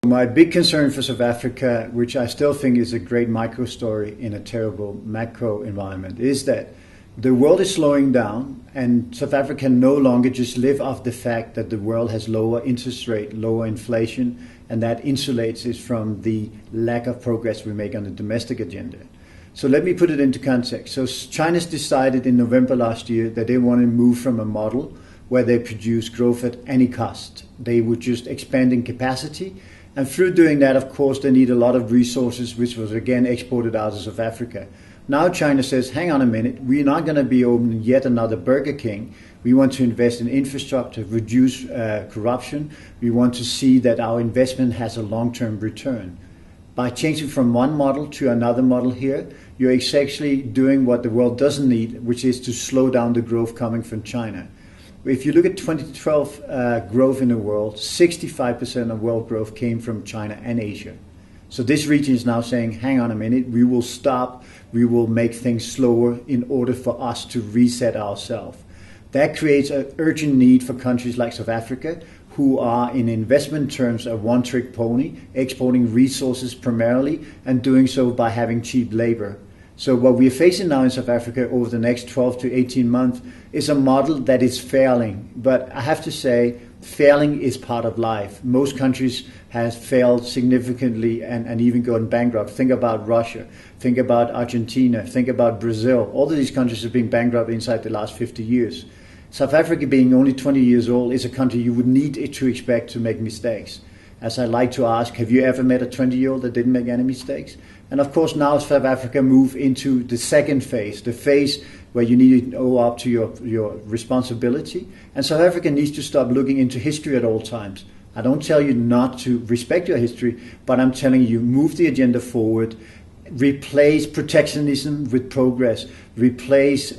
My big concern for South Africa, which I still think is a great micro story in a terrible macro environment, is that the world is slowing down and South Africa can no longer just live off the fact that the world has lower interest rate, lower inflation, and that insulates it from the lack of progress we make on the domestic agenda. So let me put it into context. So China's decided in November last year that they want to move from a model where they produce growth at any cost. They would just expand in capacity. And through doing that, of course, they need a lot of resources, which was again exported out of South Africa. Now China says, hang on a minute, we're not going to be opening yet another Burger King. We want to invest in infrastructure, reduce corruption. We want to see that our investment has a long-term return. By changing from one model to another model here, you're essentially doing what the world doesn't need, which is to slow down the growth coming from China. If you look at 2012 growth in the world, 65% of world growth came from China and Asia. So this region is now saying, hang on a minute, we will stop, we will make things slower in order for us to reset ourselves. That creates an urgent need for countries like South Africa, who are in investment terms a one-trick pony, exporting resources primarily and doing so by having cheap labor. So what we're facing now in South Africa over the next 12 to 18 months is a model that is failing. But I have to say, failing is part of life. Most countries have failed significantly and even gone bankrupt. Think about Russia, think about Argentina, think about Brazil. All of these countries have been bankrupt inside the last 50 years. South Africa, being only 20 years old, is a country you would need it to expect to make mistakes. As I like to ask, have you ever met a 20-year-old that didn't make any mistakes? And of course, now South Africa move into the second phase, the phase where you need to owe up to your responsibility. And South Africa needs to stop looking into history at all times. I don't tell you not to respect your history, but I'm telling you, move the agenda forward, replace protectionism with progress, replace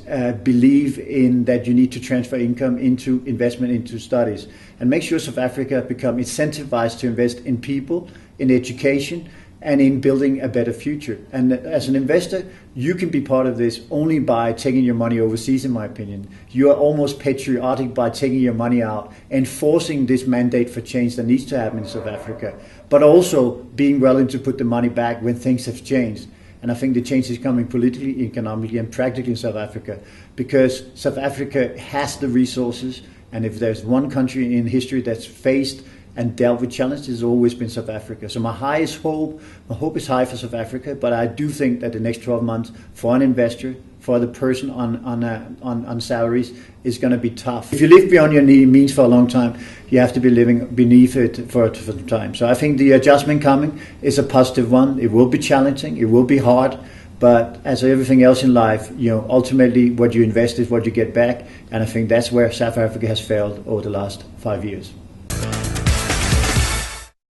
belief in that you need to transfer income into investment into studies, and make sure South Africa become incentivized to invest in people, in education, and in building a better future. And as an investor, you can be part of this only by taking your money overseas, in my opinion. You are almost patriotic by taking your money out, enforcing this mandate for change that needs to happen in South Africa, but also being willing to put the money back when things have changed. And I think the change is coming politically, economically, and practically in South Africa, because South Africa has the resources. And if there's one country in history that's faced and dealt with challenges, has always been South Africa. So my hope is high for South Africa, but I do think that the next 12 months for an investor, for the person on salaries, is going to be tough. If you live beyond your means for a long time, you have to be living beneath it for the time. So I think the adjustment coming is a positive one. It will be challenging, it will be hard, but as everything else in life, ultimately what you invest is what you get back, and I think that's where South Africa has failed over the last 5 years.